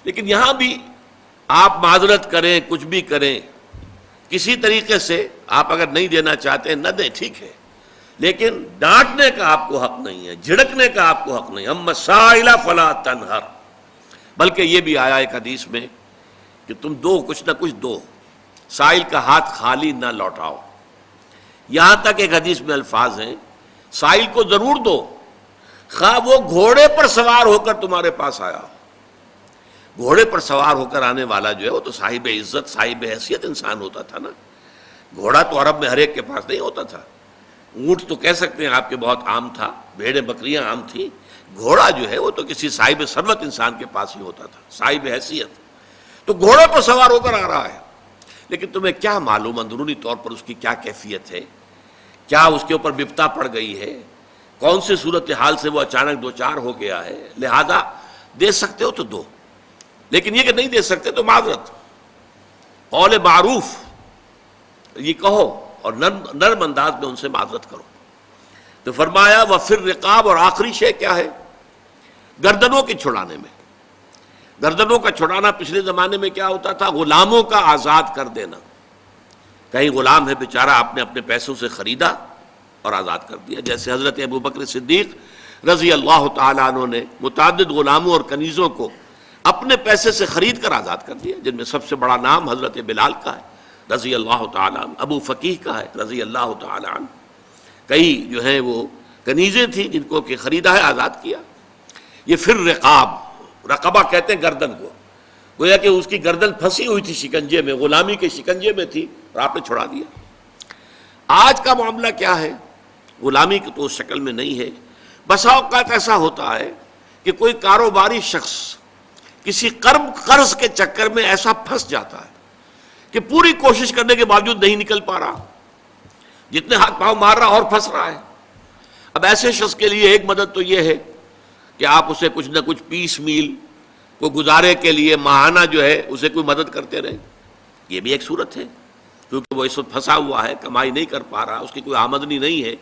لیکن یہاں بھی آپ معذرت کریں، کچھ بھی کریں، کسی طریقے سے آپ اگر نہیں دینا چاہتے ہیں نہ دیں، ٹھیک ہے، لیکن ڈانٹنے کا آپ کو حق نہیں ہے، جھڑکنے کا آپ کو حق نہیں۔ اما السائل فلا تنہر، بلکہ یہ بھی آیا ایک حدیث میں کہ تم دو، کچھ نہ کچھ دو، سائل کا ہاتھ خالی نہ لوٹاؤ۔ یہاں تک ایک حدیث میں الفاظ ہیں، سائل کو ضرور دو، خواہ وہ گھوڑے پر سوار ہو کر تمہارے پاس آیا ہو۔ گھوڑے پر سوار ہو کر آنے والا جو ہے وہ تو صاحب عزت، صاحب حیثیت انسان ہوتا تھا نا، گھوڑا تو عرب میں ہر ایک کے پاس نہیں ہوتا تھا، اونٹ تو کہہ سکتے ہیں آپ کے بہت عام تھا، بھیڑیں بکریاں عام تھیں، گھوڑا جو ہے وہ تو کسی صاحب ثروت انسان کے پاس ہی ہوتا تھا، صاحب حیثیت۔ تو گھوڑے پر سوار ہو کر آ رہا ہے، لیکن تمہیں کیا معلوم اندرونی طور پر اس کی کیا کیفیت ہے، کیا اس کے اوپر بپتا پڑ گئی ہے، کون سی صورتحال سے وہ اچانک دوچار ہو گیا ہے۔ لہذا دے سکتے ہو تو دو، لیکن یہ کہ نہیں دے سکتے تو معذرت، قول معروف یہ کہو اور نرم انداز میں ان سے معذرت کرو۔ تو فرمایا وفر رقاب، اور آخری شے کیا ہے، گردنوں کی چھڑانے میں۔ گردنوں کا چھڑانا پچھلے زمانے میں کیا ہوتا تھا، غلاموں کا آزاد کر دینا۔ کہیں غلام ہے بیچارہ، آپ نے اپنے پیسوں سے خریدا اور آزاد کر دیا، جیسے حضرت ابوبکر صدیق رضی اللہ تعالیٰ عنہ نے متعدد غلاموں اور کنیزوں کو اپنے پیسے سے خرید کر آزاد کر دیا، جن میں سب سے بڑا نام حضرت بلال کا ہے رضی اللہ تعالیٰ عنہ، ابو فقیہ کا ہے رضی اللہ تعالیٰ عنہ، کئی جو ہیں وہ کنیزیں تھیں جن کو کہ خریدا ہے، آزاد کیا۔ یہ پھر رقاب، رقبہ کہتے ہیں گردن کو، گویا کہ اس کی گردن پھنسی ہوئی تھی شکنجے میں، غلامی کے شکنجے میں تھی اور آپ نے چھڑا دیا۔ آج کا معاملہ کیا ہے؟ غلامی کی تو اس شکل میں نہیں ہے، بسا اوقات ایسا ہوتا ہے کہ کوئی کاروباری شخص کسی قرض کے چکر میں ایسا پھنس جاتا ہے کہ پوری کوشش کرنے کے باوجود نہیں نکل پا رہا، جتنے ہاتھ پاؤں مار رہا اور پھنس رہا ہے۔ اب ایسے شخص کے لیے ایک مدد تو یہ ہے کہ آپ اسے کچھ نہ کچھ پیس میل کو گزارے کے لیے ماہانہ جو ہے اسے کوئی مدد کرتے رہے، یہ بھی ایک صورت ہے، کیونکہ وہ اس وقت پھنسا ہوا ہے، کمائی نہیں کر پا رہا، اس کی کوئی آمدنی نہیں ہے،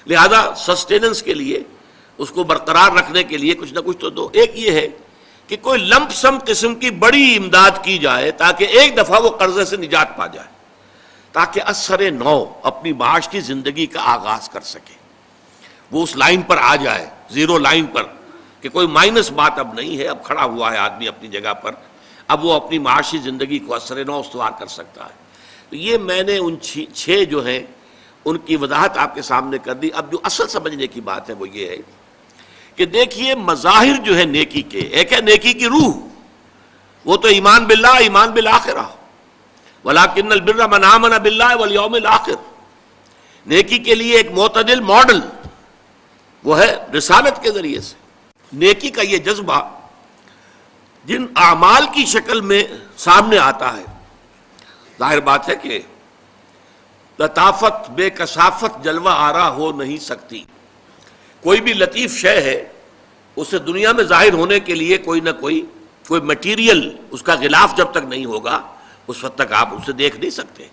لہذا سسٹیننس کے لیے، اس کو برقرار رکھنے کے لیے کچھ نہ کچھ تو دو۔ ایک یہ ہے کہ کوئی لمپ سم قسم کی بڑی امداد کی جائے تاکہ ایک دفعہ وہ قرضے سے نجات پا جائے، تاکہ اثر نو اپنی معاش کی زندگی کا آغاز کر سکے، وہ اس لائن پر آ جائے، زیرو لائن پر، کہ کوئی مائنس بات اب نہیں ہے، اب کھڑا ہوا ہے آدمی اپنی جگہ پر، اب وہ اپنی معاشی زندگی کو اثر نو استوار کر سکتا ہے۔ تو یہ میں نے ان چھ جو ہیں ان کی وضاحت آپ کے سامنے کر دی۔ اب جو اصل سمجھنے کی بات ہے وہ یہ ہے کہ دیکھیے مظاہر جو ہے نیکی کے، ایک ہے نیکی کی روح، وہ تو ایمان باللہ، ایمان بالآخرہ، وَلَٰكِنَّ الْبِرَّ مَنْ آمَنَ بِاللَّهِ وَالْيَوْمِ الْآخِرِ، نیکی کے لیے ایک معتدل ماڈل وہ ہے رسالت کے ذریعے سے۔ نیکی کا یہ جذبہ جن اعمال کی شکل میں سامنے آتا ہے، ظاہر بات ہے کہ لطافت بے کثافت جلوہ آرا ہو نہیں سکتی، کوئی بھی لطیف شے ہے اسے دنیا میں ظاہر ہونے کے لیے کوئی نہ کوئی مٹیریل اس کا غلاف جب تک نہیں ہوگا اس وقت تک آپ اسے دیکھ نہیں سکتے۔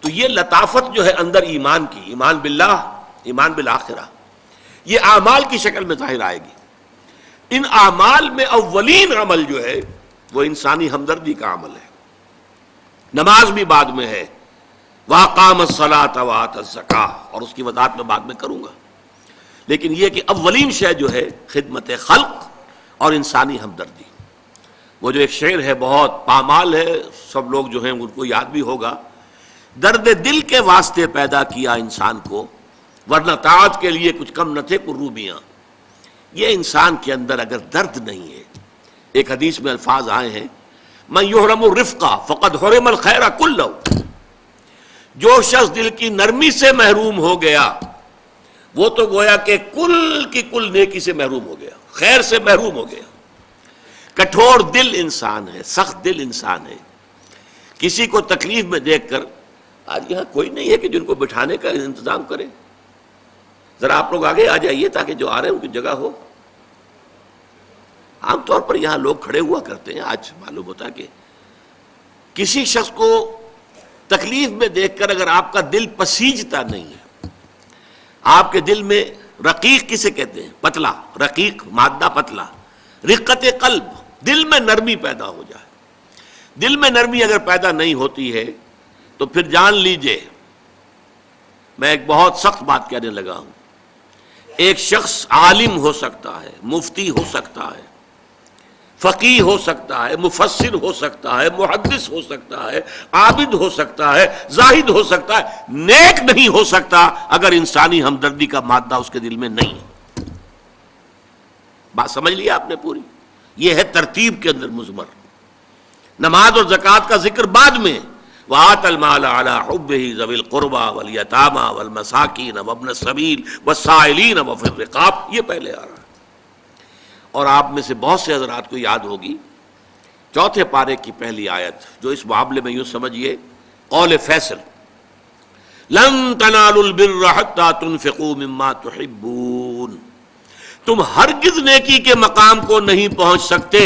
تو یہ لطافت جو ہے اندر ایمان کی، ایمان باللہ، ایمان بالآخرہ، یہ اعمال کی شکل میں ظاہر آئے گی۔ ان اعمال میں اولین عمل جو ہے وہ انسانی ہمدردی کا عمل ہے، نماز بھی بعد میں ہے، وَأَقَامَ الصَّلَاةَ وَآتَى الزَّكَاةَ، اور اس کی وضاحت میں بعد میں کروں گا، لیکن یہ کہ اولین شے جو ہے خدمت خلق اور انسانی ہمدردی۔ وہ جو ایک شعر ہے بہت پامال ہے، سب لوگ جو ہیں ان کو یاد بھی ہوگا، درد دل کے واسطے پیدا کیا انسان کو، ورنہ طاعت کے لیے کچھ کم نہ تھے کروبیاں۔ یہ انسان کے اندر اگر درد نہیں ہے، ایک حدیث میں الفاظ آئے ہیں من یحرم الرفق فقد حرم الخیر کلہ، جو شخص دل کی نرمی سے محروم ہو گیا وہ تو گویا کہ کل کی کل نیکی سے محروم ہو گیا، خیر سے محروم ہو گیا۔ کٹھور دل انسان ہے، سخت دل انسان ہے، کسی کو تکلیف میں دیکھ کر، آج یہاں کوئی نہیں ہے کہ جن کو بٹھانے کا انتظام کرے، ذرا آپ لوگ آگے آ جائیے تاکہ جو آ رہے ہیں ان کی جگہ ہو۔ عام طور پر یہاں لوگ کھڑے ہوا کرتے ہیں، آج معلوم ہوتا ہے کہ کسی شخص کو تکلیف میں دیکھ کر اگر آپ کا دل پسیجتا نہیں ہے، آپ کے دل میں رقیق کسے کہتے ہیں؟ پتلا، رقیق مادہ پتلا، رقت قلب، دل میں نرمی پیدا ہو جائے۔ دل میں نرمی اگر پیدا نہیں ہوتی ہے تو پھر جان لیجئے، میں ایک بہت سخت بات کہنے لگا ہوں، ایک شخص عالم ہو سکتا ہے، مفتی ہو سکتا ہے، فقیہ ہو سکتا ہے، مفسر ہو سکتا ہے، محدث ہو سکتا ہے، عابد ہو سکتا ہے، زاہد ہو سکتا ہے، نیک نہیں ہو سکتا اگر انسانی ہمدردی کا مادہ اس کے دل میں نہیں ہے۔ بات سمجھ لیا آپ نے پوری؟ یہ ہے ترتیب کے اندر مضمر۔ نماز اور زکوٰۃ کا ذکر بعد میں، وَآتَ الْمَالَ عَلَىٰ حُبِّهِ ذَوِي الْقُرْبَىٰ وَالْيَتَامَىٰ وَالْمَسَاكِينَ وَابْنَ السَّبِيلِ وَالسَّائِلِينَ وَفِي الرِّقَابِ، یہ پہلے آ رہا ہے۔ اور آپ میں سے بہت سے حضرات کو یاد ہوگی چوتھے پارے کی پہلی آیت، جو اس معاملے میں یوں سمجھیے قول فیصل، لَن تَنَالُوا الْبِرَّ حَتَّىٰ تُنْفِقُوا مِمَّا تُحِبُّونَ، تم ہرگز نیکی کے مقام کو نہیں پہنچ سکتے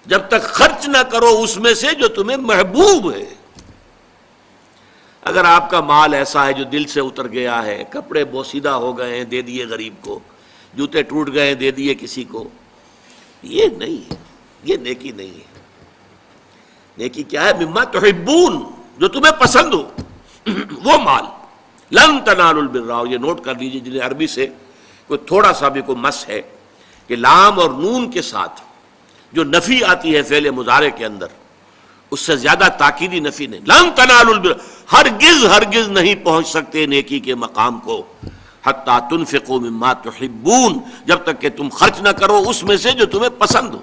جب تک خرچ نہ کرو اس میں سے جو تمہیں محبوب ہے۔ اگر آپ کا مال ایسا ہے جو دل سے اتر گیا ہے، کپڑے بوسیدہ ہو گئے ہیں دے دیے غریب کو، جوتے ٹوٹ گئے ہیں دے دیے کسی کو، یہ نہیں ہے، یہ نیکی نہیں ہے۔ نیکی کیا ہے؟ مما تحبون، جو تمہیں پسند ہو وہ مال۔ لن تنالوا البر، یہ نوٹ کر لیجیے جنہیں عربی سے کوئی تھوڑا سا بھی کوئی مس ہے کہ لام اور نون کے ساتھ جو نفی آتی ہے فعل مضارع کے اندر، اس سے زیادہ تاکیدی نفی نہیں. لن تنالوا البر، ہرگز نہیں پہنچ سکتے نیکی کے مقام کو، حتی تنفقوا مما تحبون، جب تک کہ تم خرچ نہ کرو اس میں سے جو تمہیں پسند ہو.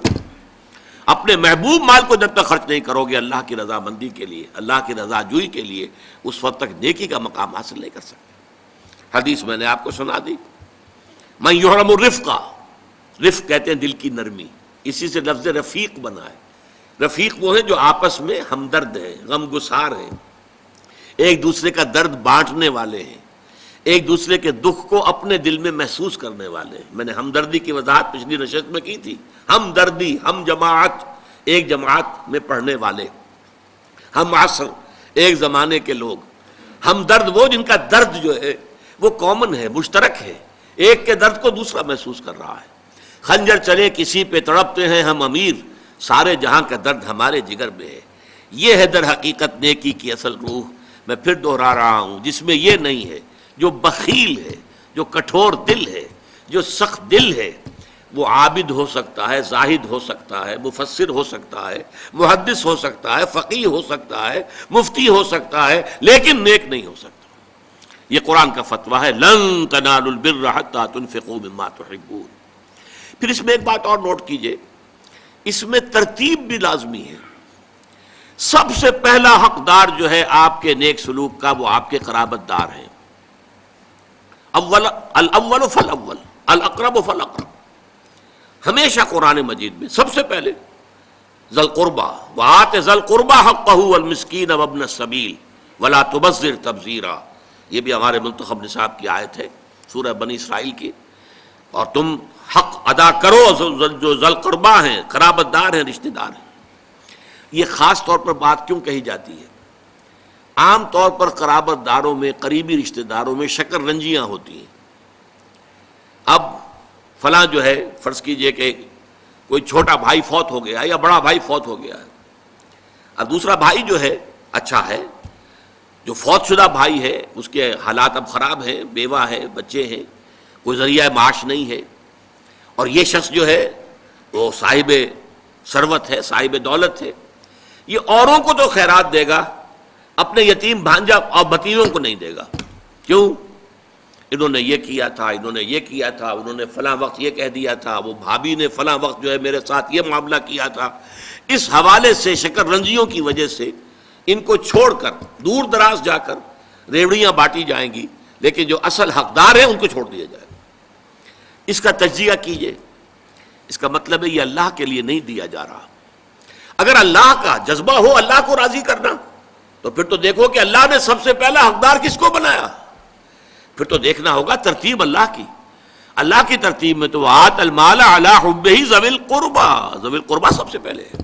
اپنے محبوب مال کو جب تک خرچ نہیں کرو گے اللہ کی رضامندی کے لیے، اللہ کی رضا جوئی کے لیے، اس وقت تک نیکی کا مقام حاصل نہیں کر سکتے. حدیث میں نے آپ کو سنا دی. من یحرم الرفق، رفق کہتے ہیں دل کی نرمی، اسی سے لفظ رفیق بنا ہے. رفیق وہ ہیں جو آپس میں ہمدرد ہیں، غم گسار ہیں، ایک دوسرے کا درد بانٹنے والے ہیں، ایک دوسرے کے دکھ کو اپنے دل میں محسوس کرنے والے ہیں. میں نے ہمدردی کی وضاحت پچھلی نشست میں کی تھی. ہمدردی، ہم جماعت، ایک جماعت میں پڑھنے والے، ہم عصر، ایک زمانے کے لوگ. ہمدرد وہ جن کا درد جو ہے وہ کامن ہے، مشترک ہے، ایک کے درد کو دوسرا محسوس کر رہا ہے. خنجر چلے کسی پہ تڑپتے ہیں ہم امیر، سارے جہاں کا درد ہمارے جگر میں ہے. یہ ہے در حقیقت نیکی کی اصل روح. میں پھر دوہرا رہا ہوں، جس میں یہ نہیں ہے. جو بخیل ہے، جو کٹھور دل ہے، جو سخت دل ہے، وہ عابد ہو سکتا ہے، زاہد ہو سکتا ہے، مفسر ہو سکتا ہے، محدث ہو سکتا ہے، فقیہ ہو سکتا ہے، مفتی ہو سکتا ہے، لیکن نیک نہیں ہو سکتا. یہ قرآن کا فتویٰ ہے، لن تنالوا البر حتی تنفقوا مما تحبون. پھر اس میں ایک بات اور نوٹ کیجئے، اس میں ترتیب بھی لازمی ہے. سب سے پہلا حقدار جو ہے آپ کے نیک سلوک کا وہ آپ کے قرابت دار ہیں. الاول فالاول، الاقرب فالاقرب. ہمیشہ قرآن مجید میں سب سے پہلے ذی القربى وآت ذی القربى حقہ والمسکین وابن السبیل ولا تبذر تبذیرا. یہ بھی ہمارے منتخب نصاب کی آیت ہے سورہ بنی اسرائیل کی. اور تم حق ادا کرو جو ذی القربى ہیں، قرابت دار ہیں، رشتہ دار ہیں. یہ خاص طور پر بات کیوں کہی جاتی ہے؟ عام طور پر قرابت داروں میں، قریبی رشتہ داروں میں شکر رنجیاں ہوتی ہیں. اب فلاں جو ہے، فرض کیجئے کہ کوئی چھوٹا بھائی فوت ہو گیا یا بڑا بھائی فوت ہو گیا ہے. اب دوسرا بھائی جو ہے اچھا ہے، جو فوت شدہ بھائی ہے اس کے حالات اب خراب ہیں، بیوہ ہے، بچے ہیں، کوئی ذریعہ معاش نہیں ہے، اور یہ شخص جو ہے وہ صاحب ثروت ہے، صاحب دولت ہے. یہ اوروں کو تو خیرات دے گا، اپنے یتیم بھانجا اور بھتیجوں کو نہیں دے گا. کیوں؟ انہوں نے یہ کیا تھا، انہوں نے یہ کیا تھا، انہوں نے فلاں وقت یہ کہہ دیا تھا، وہ بھابھی نے فلاں وقت جو ہے میرے ساتھ یہ معاملہ کیا تھا. اس حوالے سے شکر رنجیوں کی وجہ سے ان کو چھوڑ کر دور دراز جا کر ریوڑیاں بانٹی جائیں گی، لیکن جو اصل حقدار ہیں ان کو چھوڑ دیا جائے گا. اس کا تجزیہ کیجئے. اس کا مطلب ہے یہ اللہ کے لیے نہیں دیا جا رہا. اگر اللہ کا جذبہ ہو اللہ کو راضی کرنا، تو پھر تو دیکھو کہ اللہ نے سب سے پہلا حقدار کس کو بنایا. پھر تو دیکھنا ہوگا ترتیب اللہ کی. اللہ کی ترتیب میں تو آت المال علی حبہ ذوی القربى، ذوی القربى سب سے پہلے ہے.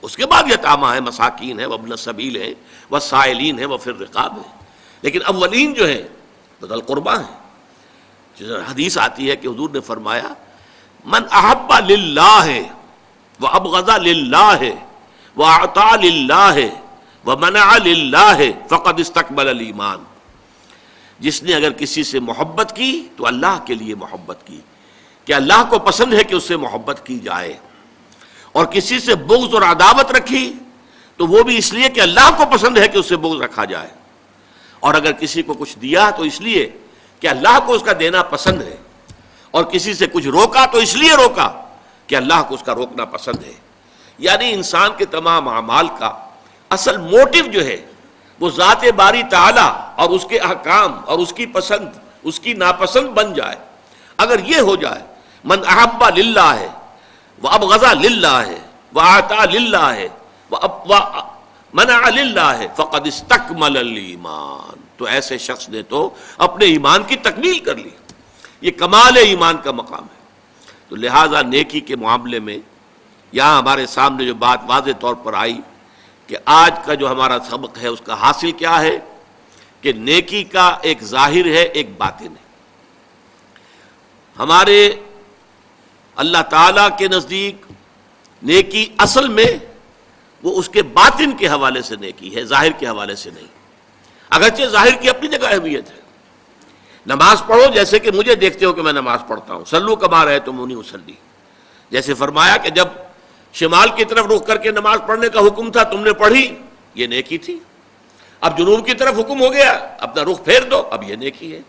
اس کے بعد یتامى ہیں، مساکین ہیں، وابن السبیل ہیں، والسائلین ہیں، وفی الرقاب ہیں. لیکن اولین جو ہیں وہ ذوی القربى ہیں. حدیث آتی ہے کہ حضور نے فرمایا من احب للہ وابغض للہ واعطى للہ ومنع للہ فقد استقبل الایمان. جس نے اگر کسی سے محبت کی تو اللہ کے لیے محبت کی، کہ اللہ کو پسند ہے کہ اس سے محبت کی جائے، اور کسی سے بغض اور عداوت رکھی تو وہ بھی اس لیے کہ اللہ کو پسند ہے کہ اس سے بغض رکھا جائے. اور اگر کسی کو کچھ دیا تو اس لیے کہ اللہ کو اس کا دینا پسند ہے، اور کسی سے کچھ روکا تو اس لیے روکا کہ اللہ کو اس کا روکنا پسند ہے. یعنی انسان کے تمام اعمال کا اصل موٹیو جو ہے وہ ذات باری تعالی اور اس کے احکام اور اس کی پسند، اس کی ناپسند بن جائے. اگر یہ ہو جائے من احب للہ ہے وابغض للہ ہے واعطى للہ ہے ومنع للہ ہے فقد استکمل الایمان، تو ایسے شخص نے تو اپنے ایمان کی تکمیل کر لی. یہ کمال ایمان کا مقام ہے. تو لہذا نیکی کے معاملے میں یہاں ہمارے سامنے جو بات واضح طور پر آئی کہ آج کا جو ہمارا سبق ہے اس کا حاصل کیا ہے کہ نیکی کا ایک ظاہر ہے، ایک باطن ہے. ہمارے اللہ تعالیٰ کے نزدیک نیکی اصل میں وہ اس کے باطن کے حوالے سے نیکی ہے، ظاہر کے حوالے سے نہیں. اگرچہ ظاہر کی اپنی جگہ اہمیت ہے. نماز پڑھو جیسے کہ مجھے دیکھتے ہو کہ میں نماز پڑھتا ہوں، صلو کما رأیتمونی اصلی. جیسے فرمایا کہ جب شمال کی طرف رخ کر کے نماز پڑھنے کا حکم تھا، تم نے پڑھی، یہ نیکی تھی۔ اب جنوب کی طرف حکم ہو گیا، اپنا رخ پھیر دو، اب یہ نیکی ہے۔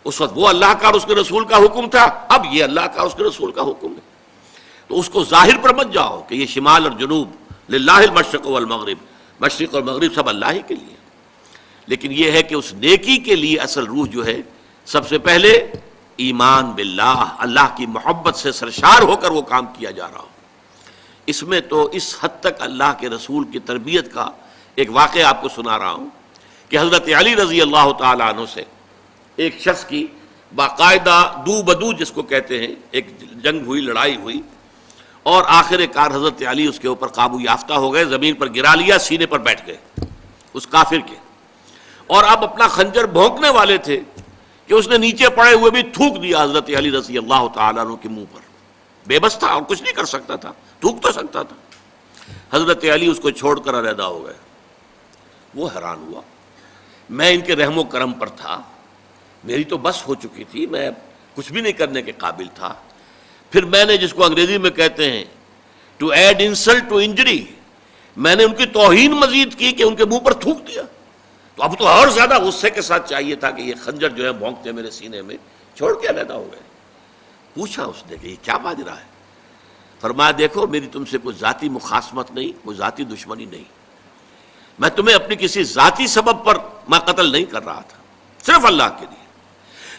اس وقت وہ اللہ کا اور اس کے رسول کا حکم تھا، اب یہ اللہ کا اور اس کے رسول کا حکم ہے۔ تو اس کو ظاہر پر مت جاؤ کہ یہ شمال اور جنوب للہ المشرق والمغرب، مشرق اور مغرب سب اللہ ہی کے لیے، لیکن یہ ہے کہ اس نیکی کے لیے اصل روح جو ہے سب سے پہلے ایمان باللہ، اللہ کی محبت سے سرشار ہو کر وہ کام کیا جا رہا ہو۔ اس میں تو اس حد تک اللہ کے رسول کی تربیت کا ایک واقعہ آپ کو سنا رہا ہوں کہ حضرت علی رضی اللہ تعالیٰ عنہ سے ایک شخص کی باقاعدہ دو بدو جس کو کہتے ہیں ایک جنگ ہوئی، لڑائی ہوئی، اور آخر کار حضرت علی اس کے اوپر قابو یافتہ ہو گئے، زمین پر گرا لیا، سینے پر بیٹھ گئے اس کافر کے، اور اب اپنا خنجر بھونکنے والے تھے کہ اس نے نیچے پڑے ہوئے بھی تھوک دیا حضرت علی رضی اللہ تعالیٰ عنہ کے منہ پر۔ بے بس تھا اور کچھ نہیں کر سکتا تھا، تھوک تو سکتا تھا۔ حضرت علی اس کو چھوڑ کر علیحدہ ہو گئے۔ وہ حیران ہوا، میں ان کے رحم و کرم پر تھا، میری تو بس ہو چکی تھی، میں کچھ بھی نہیں کرنے کے قابل تھا، پھر میں نے جس کو انگریزی میں کہتے ہیں to add insult to injury, میں نے ان کی توہین مزید کی کہ ان کے منہ پر تھوک دیا، تو اب تو اور زیادہ غصے کے ساتھ چاہیے تھا کہ یہ خنجر جو ہے بھونکتے میرے سینے میں، چھوڑ کے علیحدہ ہو گئے۔ پوچھا اس نے کہ یہ کیا ماجرا ہے؟ فرمایا دیکھو میری تم سے کوئی ذاتی مخاصمت نہیں، کوئی ذاتی دشمنی نہیں، میں تمہیں اپنی کسی ذاتی سبب پر میں قتل نہیں کر رہا تھا، صرف اللہ کے لیے،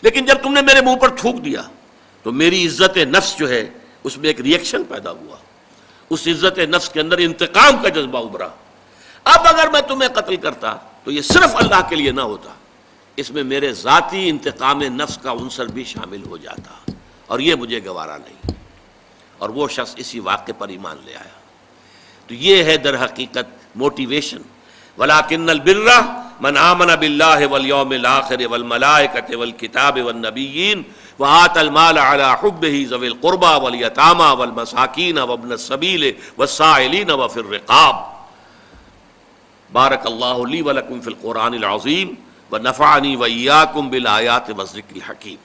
لیکن جب تم نے میرے منہ پر تھوک دیا تو میری عزت نفس جو ہے اس میں ایک ری ایکشن پیدا ہوا، اس عزت نفس کے اندر انتقام کا جذبہ ابھرا۔ اب اگر میں تمہیں قتل کرتا تو یہ صرف اللہ کے لیے نہ ہوتا، اس میں میرے ذاتی انتقام نفس کا عنصر بھی شامل ہو جاتا، اور یہ مجھے گوارا نہیں۔ اور وہ شخص اسی واقعے پر ایمان لے آیا۔ تو یہ ہے در حقیقت موٹیویشن، وَلَٰكِنَّ الْبِرَّ مَنْ آمَنَ بِاللَّهِ وَالْيَوْمِ الْآخِرِ وَالْمَلَائِكَةِ وَالْكِتَابِ وَالنَّبِيِّينَ وَآتَى الْمَالَ عَلَىٰ حُبِّهِ ذَوِي الْقُرْبَىٰ وَالْيَتَامَىٰ وَالْمَسَاكِينَ وَابْنَ السَّبِيلِ وَالسَّائِلِينَ وَفِي الرِّقَابِ۔ بارك الله لي ولكم في القرآن العظيم ونفعني وإياكم بالآيات والذكر الحكيم۔